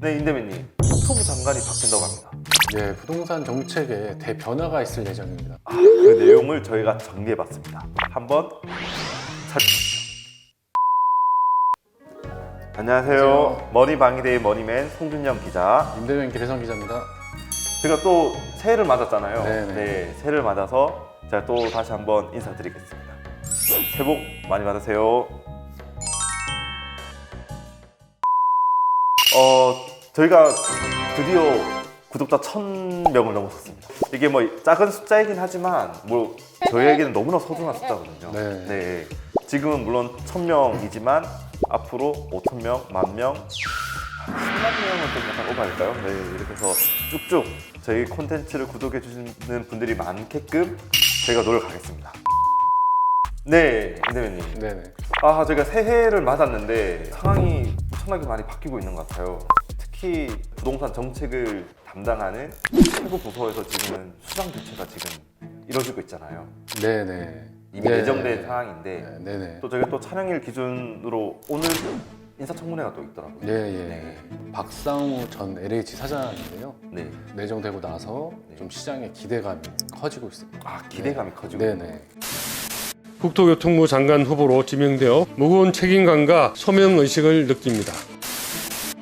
네, 임대민님. 국토부 장관이 바뀐다고 합니다. 네, 부동산 정책에 대변화가 있을 예정입니다. 그 내용을 저희가 정리해봤습니다. 한번 찾으시죠. 안녕하세요. 안녕하세요. 머니방위대의 머니맨 송준영 기자. 임대명 기대성 기자입니다. 제가 또 새해를 맞았잖아요. 네네. 네, 새해를 맞아서 제가 또 다시 한번 인사드리겠습니다. 새해 복 많이 받으세요. 저희가 드디어 구독자 1000명을 넘었었습니다. 이게 뭐 작은 숫자이긴 하지만 뭐 저희에게는 너무나 소중한 숫자거든요. 네. 네. 지금은 물론 1000명이지만 앞으로 5000명, 10,000명, 10만 명은 좀 약간 오버할까요? 네, 이렇게 해서 쭉쭉 저희 콘텐츠를 구독해 주시는 분들이 많게끔 저희가 노력하겠습니다. 네, 임대민님. 네네. 저희가 새해를 맞았는데 상황이 엄청나게 많이 바뀌고 있는 것 같아요. 특히 부동산 정책을 담당하는 최고 부서에서 지금은 수장 교체가 지금 이루어지고 있잖아요. 네네. 이미 네. 예정된 상황인데 네네. 또 저희가 또 촬영일 기준으로 오늘 인사청문회가 또 있더라고요. 예, 예. 박상우 전 LH 사장인데요. 네. 내정되고 나서 네. 좀 시장의 기대감이 커지고 있습니다. 기대감이 커지고. 네네. 국토교통부 장관 후보로 지명되어 무거운 책임감과 소명의식을 느낍니다.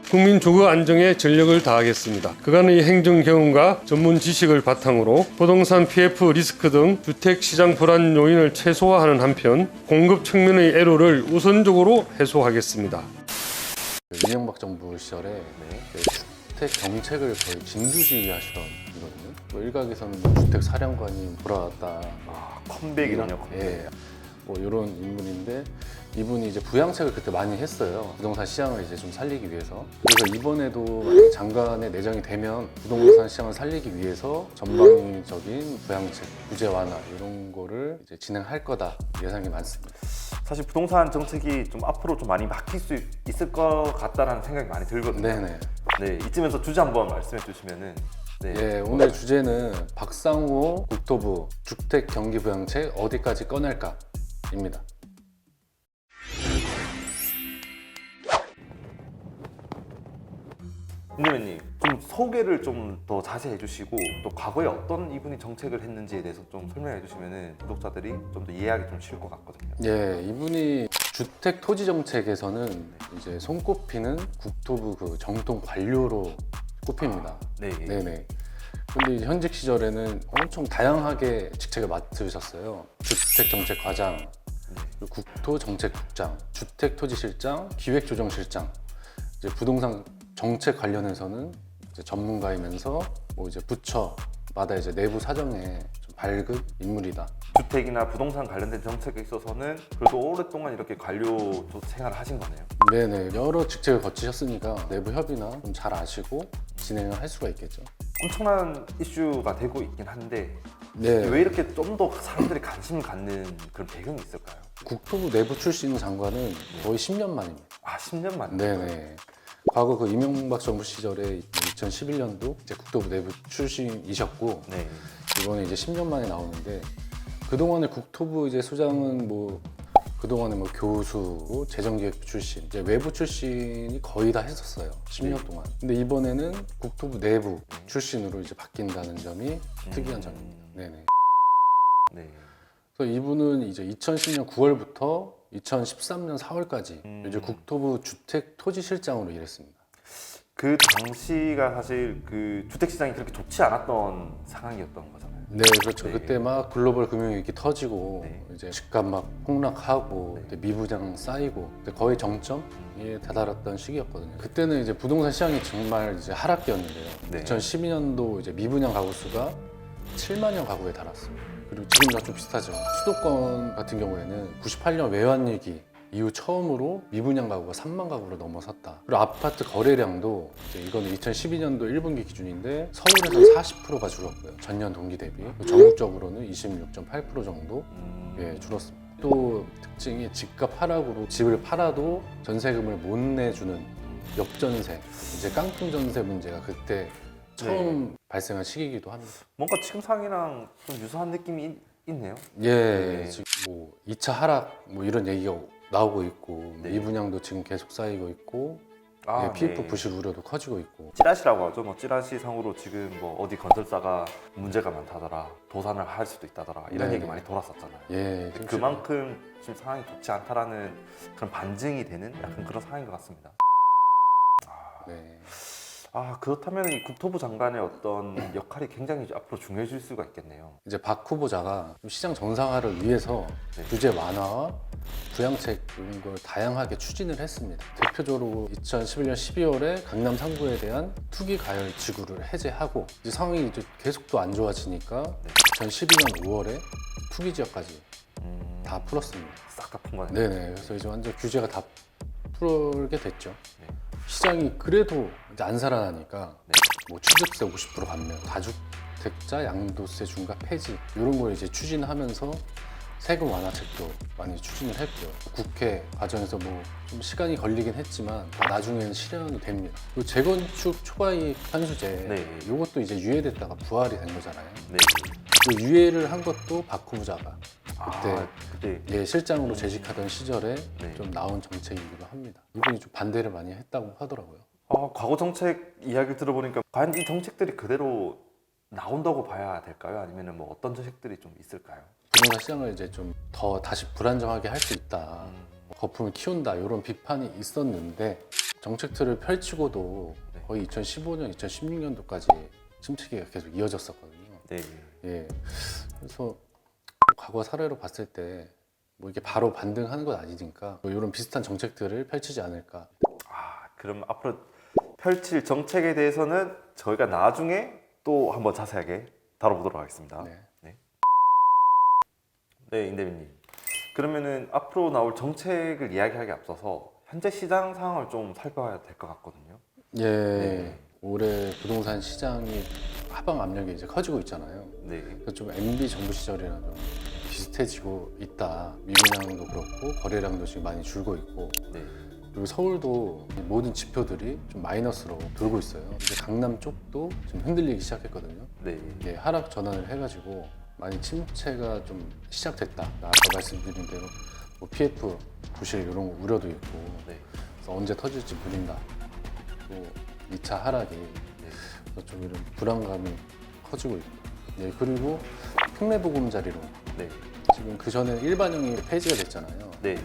국민 주거 안정에 전력을 다하겠습니다. 그간의 행정 경험과 전문 지식을 바탕으로 부동산 PF 리스크 등 주택시장 불안 요인을 최소화하는 한편 공급 측면의 애로를 우선적으로 해소하겠습니다. 이명박 정부 시절에 네. 주택 정책을 거의 진두지휘하시던 분이거든요. 뭐 일각에서는 뭐 주택 사령관이 돌아왔다. 컴백이군요. 컴백. 예. 뭐 이런 인물인데 이분이 이제 부양책을 그때 많이 했어요. 부동산 시장을 이제 좀 살리기 위해서. 그래서 이번에도 장관에 내정이 되면 부동산 시장을 살리기 위해서 전방위적인 부양책, 규제 완화 이런 거를 이제 진행할 거다 예상이 많습니다. 사실 부동산 정책이 좀 앞으로 좀 많이 바뀔 수 있을 것 같다라는 생각이 많이 들거든요. 네네. 네, 이쯤에서 주제 한번 말씀해 주시면은. 네. 예, 오늘 주제는 박상호 국토부 주택 경기 부양책 어디까지 꺼낼까입니다. 임대민님, 좀 소개를 좀 더 자세히 해주시고 또 과거에 어떤 이분이 정책을 했는지에 대해서 좀 설명해 주시면은 구독자들이 좀 더 이해하기 좀 쉬울 것 같거든요. 예, 이분이 주택 토지 정책에서는 이제 손꼽히는 국토부 그 정통 관료로 꼽힙니다. 네. 네네. 근데 이제 현직 시절에는 엄청 다양하게 직책을 맡으셨어요. 주택정책과장, 그리고 국토정책국장, 주택토지실장, 기획조정실장. 이제 부동산 정책 관련해서는 이제 전문가이면서 뭐 이제 부처마다 이제 내부 사정에 좀 밝은 인물이다. 주택이나 부동산 관련된 정책에 있어서는 그래도 오랫동안 이렇게 관료 생활을 하신 거네요. 네네. 여러 직책을 거치셨으니까 내부 협의나 좀 잘 아시고 진행을 할 수가 있겠죠. 엄청난 이슈가 되고 있긴 한데 네. 왜 이렇게 좀 더 사람들이 관심을 갖는 그런 배경이 있을까요? 국토부 내부 출신 장관은 거의 10년 만입니다. 10년 만에. 네네. 과거 그 이명박 정부 시절에 2011년도 이제 국토부 내부 출신이셨고 네. 이번에 이제 10년 만에 나오는데 그동안의 국토부 이제 수장은 뭐 그동안에 뭐 교수, 재정기획 출신, 이제 외부 출신이 거의 다 했었어요. 10년 동안. 근데 이번에는 국토부 내부 출신으로 이제 바뀐다는 점이 특이한 점입니다. 네네. 네. 그래서 이분은 이제 2010년 9월부터 2013년 4월까지 이제 국토부 주택토지실장으로 일했습니다. 그 당시가 사실 그 주택 시장이 그렇게 좋지 않았던 상황이었던 거잖아요. 네, 그렇죠. 네. 그때 막 글로벌 금융위기 터지고 네. 이제 집값 막 폭락하고 그때 미부장 쌓이고 그때 거의 정점에 다다랐던 시기였거든요. 그때는 이제 부동산 시장이 정말 이제 하락기였는데요. 네. 2012년도 이제 미분양 가구 수가 7만여 가구에 달았습니다. 그리고 지금과 좀 비슷하죠. 수도권 같은 경우에는 98년 외환위기 이후 처음으로 미분양 가구가 3만 가구로 넘어섰다. 그리고 아파트 거래량도 이제 이거는 2012년도 1분기 기준인데 서울에서 40%가 줄었고요. 전년 동기 대비. 전국적으로는 26.8% 정도 줄었습니다. 또 특징이 집값 하락으로 집을 팔아도 전세금을 못 내주는 역전세, 이제 깡통 전세 문제가 그때 처음 발생한 시기이기도 합니다. 뭔가 지금 상황이랑 좀 유사한 느낌이 있네요. 예, 지금 뭐 2차 하락 뭐 이런 얘기가 나오고 있고 네. 미분양도 지금 계속 쌓이고 있고 아, 예, PF 네. 부실 우려도 커지고 있고. 찌라시라고 하죠. 뭐 찌라시상으로 지금 뭐 어디 건설사가 문제가 많다더라, 도산을 할 수도 있다더라 이런 네네. 얘기 많이 돌았었잖아요. 예, 지금 그만큼 지금 상황이 좋지 않다라는 그런 반증이 되는 약간 그런 상황인 것 같습니다. 네. 아, 그렇다면 이 국토부 장관의 어떤 역할이 굉장히 앞으로 중요해질 수가 있겠네요. 이제 박 후보자가 좀 시장 정상화를 위해서 네. 규제 완화와 부양책 이런 걸 다양하게 추진을 했습니다. 대표적으로 2011년 12월에 강남 3구에 대한 투기 가열 지구를 해제하고 이제 상황이 이제 계속 또 안 좋아지니까 2012년 5월에 투기 지역까지 다 풀었습니다. 싹 다 푼 거네요. 네네. 그래서 이제 완전 규제가 다 풀게 됐죠. 네. 시장이 그래도 이제 안 살아나니까 네. 뭐 취득세 50% 감면, 다주택자 양도세 중과 폐지 이런 걸 이제 추진하면서 세금 완화책도 많이 추진을 했고요. 국회 과정에서 뭐 좀 시간이 걸리긴 했지만 나중에는 실현이 됩니다. 그리고 재건축 초과이익 환수제 네. 이것도 이제 유예됐다가 부활이 된 거잖아요. 네. 그 유예를 한 것도 박 후보자가 아, 그때 예, 실장으로 재직하던 시절에 네. 좀 나온 정책이기도 합니다. 이분이 좀 반대를 많이 했다고 하더라고요. 과거 정책 이야기를 들어보니까 과연 이 정책들이 그대로 나온다고 봐야 될까요? 아니면 뭐 어떤 정책들이 좀 있을까요? 부동산 시장을 이제 좀 더 다시 불안정하게 할 수 있다. 거품을 키운다 이런 비판이 있었는데 정책들을 펼치고도 네. 거의 2015년, 2016년도까지 침체기가 계속 이어졌었거든요. 네. 예, 그래서 과거 사례로 봤을 때 뭐 이게 바로 반등하는 건 아니니까 뭐 이런 비슷한 정책들을 펼치지 않을까. 그럼 앞으로 펼칠 정책에 대해서는 저희가 나중에 또 한번 자세하게 다뤄보도록 하겠습니다. 네. 네, 임대민님. 그러면은 앞으로 나올 정책을 이야기하기 앞서서 현재 시장 상황을 좀 살펴봐야 될 것 같거든요. 예, 네. 올해 부동산 시장이 하방 압력이 이제 커지고 있잖아요. 네. 그래서 좀 MB 정부 시절이랑 좀 비슷해지고 있다. 미분양도 그렇고 거래량도 지금 많이 줄고 있고 네. 그리고 서울도 모든 지표들이 좀 마이너스로 돌고 있어요. 이제 강남 쪽도 좀 흔들리기 시작했거든요. 네. 이게 하락 전환을 해가지고 많이 침체가 좀 시작됐다. 아까 말씀드린 대로 뭐 PF 부실 이런 거 우려도 있고 네. 그래서 언제 터질지 모른다. 또 2차 하락이 그래서 좀 이런 불안감이 커지고 있고 네, 그리고 특례보금자리로 네. 지금 그 전에 일반형이 폐지가 됐잖아요. 네.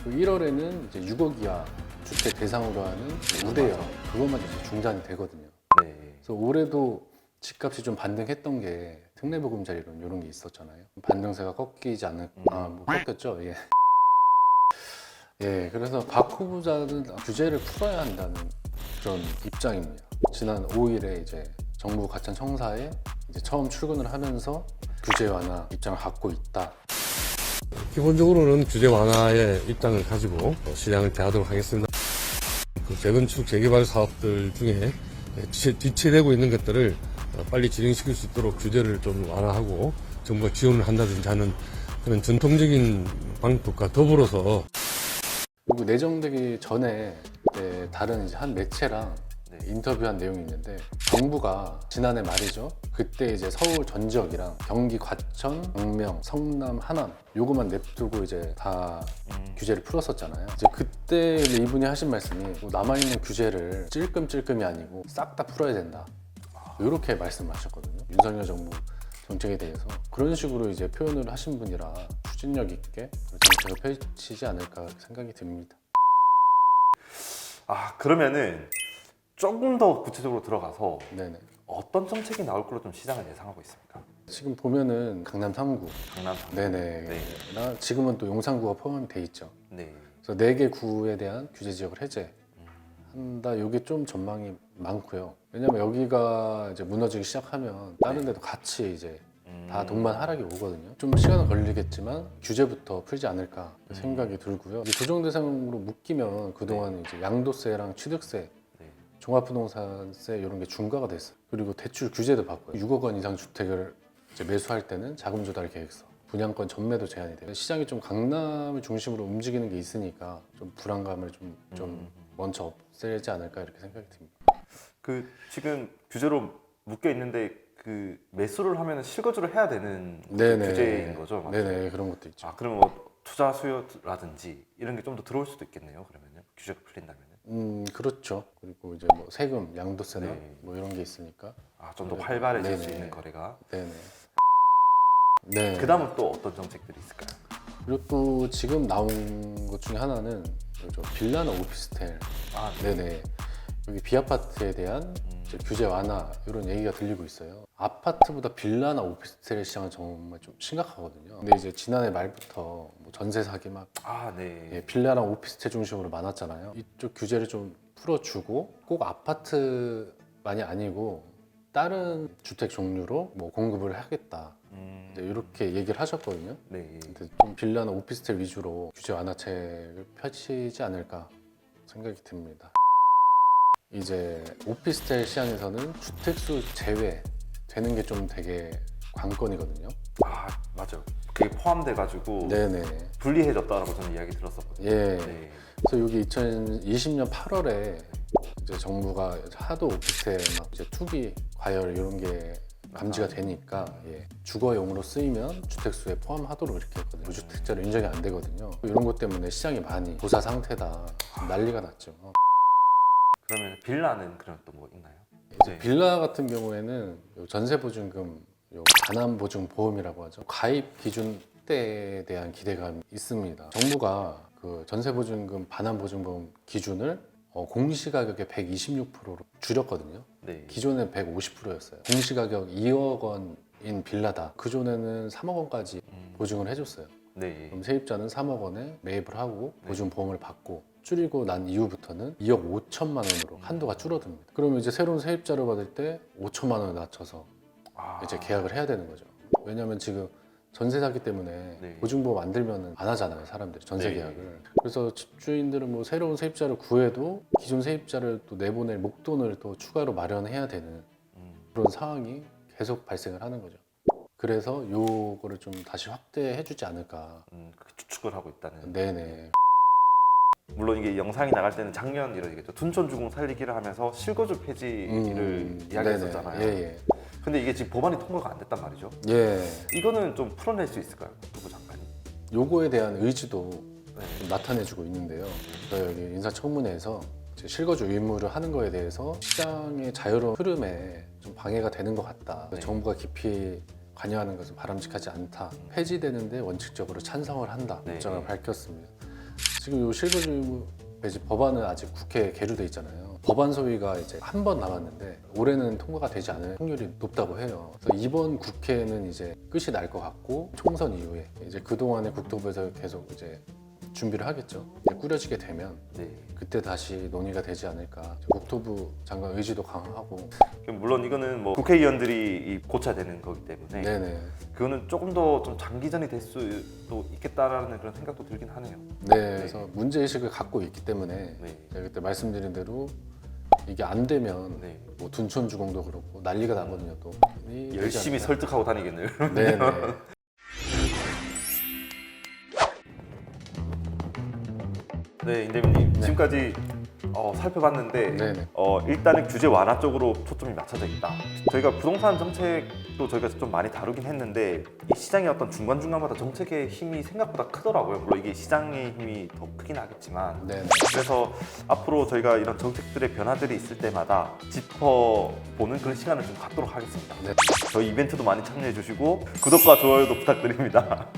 그 1월에는 이제 6억 이하 주택 대상으로 하는 우대형 그것만 이제 중단이 되거든요. 네. 그래서 올해도 집값이 좀 반등했던 게 특례보금자리론 이런 게 있었잖아요. 반등세가 꺾이지 않을 뭐 꺾였죠. 예. 예, 그래서 박 후보자는 규제를 풀어야 한다는 그런 입장입니다. 지난 5일에 이제 정부 과천 청사에 이제 처음 출근을 하면서 규제 완화 입장을 갖고 있다. 기본적으로는 규제 완화의 입장을 가지고 시장을 대하도록 하겠습니다. 그 재건축 재개발 사업들 중에 지체되고 있는 것들을 빨리 진행시킬 수 있도록 규제를 좀 완화하고 정부가 지원을 한다든지 하는 그런 전통적인 방법과 더불어서 그리고 내정되기 전에 다른 이제 한 매체랑 인터뷰한 내용이 있는데 정부가 지난해 말이죠. 그때 이제 서울 전 지역이랑 경기 과천, 광명, 성남, 하남 요거만 냅두고 이제 다 규제를 풀었었잖아요. 이제 그때 이분이 하신 말씀이 뭐 남아있는 규제를 찔끔찔끔이 아니고 싹 다 풀어야 된다. 이렇게 말씀하셨거든요. 윤석열 정부 정책에 대해서 그런 식으로 이제 표현을 하신 분이라 추진력 있게 정책을 펼치지 않을까 생각이 듭니다. 그러면은 조금 더 구체적으로 들어가서 네네. 어떤 정책이 나올 걸로 좀 시장을 예상하고 있습니까? 지금 보면은 강남 3구, 강남 3구. 네네. 네. 나 지금은 또 용산구가 포함이 돼 있죠. 네. 그래서 4개 구에 대한 규제 지역을 해제한다. 이게 좀 전망이 많고요. 왜냐면 여기가 이제 무너지기 시작하면 다른 데도 같이 이제 다 동반 하락이 오거든요. 좀 시간은 걸리겠지만 규제부터 풀지 않을까 생각이 들고요. 이제 조정 대상으로 묶이면 그동안 이제 양도세랑 취득세, 종합부동산세 이런 게 중과가 됐어요. 그리고 대출 규제도 바꿔요. 6억 원 이상 주택을 이제 매수할 때는 자금 조달 계획서, 분양권 전매도 제한이 돼요. 시장이 좀 강남을 중심으로 움직이는 게 있으니까 좀 불안감을 좀 먼저 없애지 않을까 이렇게 생각이 듭니다. 지금 규제로 묶여 있는데 그 매수를 하면 실거주를 해야 되는 네네. 규제인 거죠? 맞죠? 네네, 그런 것도 있죠. 그러면 뭐 투자 수요라든지 이런 게 좀 더 들어올 수도 있겠네요. 그러면요 규제가 풀린다면은. 그렇죠. 그리고 이제 뭐 세금, 양도세나 네. 뭐 이런 게 있으니까. 좀 더 활발해질 수 네네. 있는 거래가. 네네. 네. 그 다음은 또 어떤 정책들이 있을까요? 그리고 또 지금 나온 것 중에 하나는 저 빌라나 오피스텔. 네네. 여기 비아파트에 대한 이제 규제 완화 이런 얘기가 들리고 있어요. 아파트보다 빌라나 오피스텔 시장은 정말 좀 심각하거든요. 근데 이제 지난해 말부터 뭐 전세 사기 막 네. 빌라랑 오피스텔 중심으로 많았잖아요. 이쪽 규제를 좀 풀어주고 꼭 아파트만이 아니고 다른 주택 종류로 뭐 공급을 하겠다. 이제 이렇게 얘기를 하셨거든요. 네. 근데 좀 빌라나 오피스텔 위주로 규제 완화책을 펼치지 않을까 생각이 듭니다. 이제 오피스텔 시장에서는 주택수 제외 되는 게 좀 되게 관건이거든요. 맞아요. 그게 포함돼가지고 네네. 불리해졌다라고 저는 이야기 들었었거든요. 예. 네. 그래서 여기 2020년 8월에 이제 정부가 하도 오피스텔 막 이제 투기, 과열 이런 게 감지가 되니까 주거용으로 쓰이면 주택수에 포함하도록 이렇게 했거든요. 무주택자로 인정이 안 되거든요. 이런 것 때문에 시장이 많이 고사 상태다. 지금 난리가 났죠. 그러면 빌라는 그럼 또 뭐 있나요? 이제 빌라 같은 경우에는 요 전세보증금, 요 반환보증보험이라고 하죠. 가입 기준대에 대한 기대감이 있습니다. 정부가 그 전세보증금 반환보증보험 기준을 공시가격의 126%로 줄였거든요. 네. 기존에 150%였어요. 공시가격 2억 원인 빌라다. 그전에는 3억 원까지 보증을 해줬어요. 네. 그럼 세입자는 3억 원에 매입을 하고 보증보험을 받고 줄이고 난 이후부터는 2억 5천만 원으로 한도가 줄어듭니다. 그러면 이제 새로운 세입자를 받을 때 5천만 원을 낮춰서 이제 계약을 해야 되는 거죠. 왜냐하면 지금 전세 사기 때문에 보증보험 안 들면 안 하잖아요, 사람들이 전세 계약을. 그래서 집주인들은 뭐 새로운 세입자를 구해도 기존 세입자를 또 내보낼 목돈을 또 추가로 마련해야 되는 그런 상황이 계속 발생을 하는 거죠. 그래서 요거를 좀 다시 확대해 주지 않을까. 그렇게 추측을 하고 있다는. 네네. 물론 이게 영상이 나갈 때는 작년 이러겠죠. 둔촌주공 살리기를 하면서 실거주 폐지를 이야기했었잖아요. 예. 근데 이게 지금 법안이 통과가 안 됐단 말이죠. 예. 이거는 좀 풀어낼 수 있을까요, 국토부 장관이? 요거에 대한 의지도 좀 나타내주고 있는데요. 저희 여기 인사청문회에서 이제 실거주 의무를 하는 거에 대해서 시장의 자유로운 흐름에 좀 방해가 되는 것 같다. 정부가 깊이 관여하는 것은 바람직하지 않다. 폐지되는데 원칙적으로 찬성을 한다. 입장을 밝혔습니다. 지금 요 실거주 의무 폐지 법안은 아직 국회에 계류돼 있잖아요. 법안 소위가 이제 한 번 남았는데 올해는 통과가 되지 않을 확률이 높다고 해요. 그래서 이번 국회는 이제 끝이 날 것 같고 총선 이후에 이제 그동안에 국토부에서 계속 이제 준비를 하겠죠. 이제 꾸려지게 되면 그때 다시 논의가 되지 않을까. 국토부 장관 의지도 강하고. 물론 이거는 뭐 국회의원들이 고쳐야 되는 거기 때문에 네네. 그거는 조금 더 좀 장기전이 될 수도 있겠다라는 그런 생각도 들긴 하네요. 네, 그래서 문제의식을 갖고 있기 때문에 제가 그때 말씀드린 대로 이게 안 되면 뭐 둔촌주공도 그렇고 난리가 나거든요. 또 열심히 설득하고 다니겠네요. 네네. 네, 임대민님 지금까지 살펴봤는데 일단은 규제 완화 쪽으로 초점이 맞춰져 있다. 저희가 부동산 정책도 저희가 좀 많이 다루긴 했는데 이 시장의 어떤 중간중간마다 정책의 힘이 생각보다 크더라고요. 물론 이게 시장의 힘이 더 크긴 하겠지만 그래서 앞으로 저희가 이런 정책들의 변화들이 있을 때마다 짚어보는 그런 시간을 좀 갖도록 하겠습니다. 저희 이벤트도 많이 참여해 주시고 구독과 좋아요도 부탁드립니다.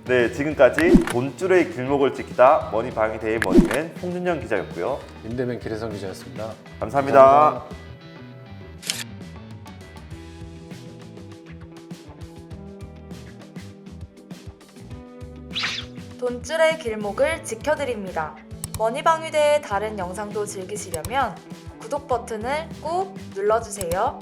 네, 지금까지 돈줄의 길목을 지키다 머니방위대의 머니맨 홍준영 기자였고요. 임대맨 기래성 기자였습니다. 감사합니다. 돈줄의 길목을 지켜드립니다. 머니방위대의 다른 영상도 즐기시려면 구독 버튼을 꾹 눌러주세요.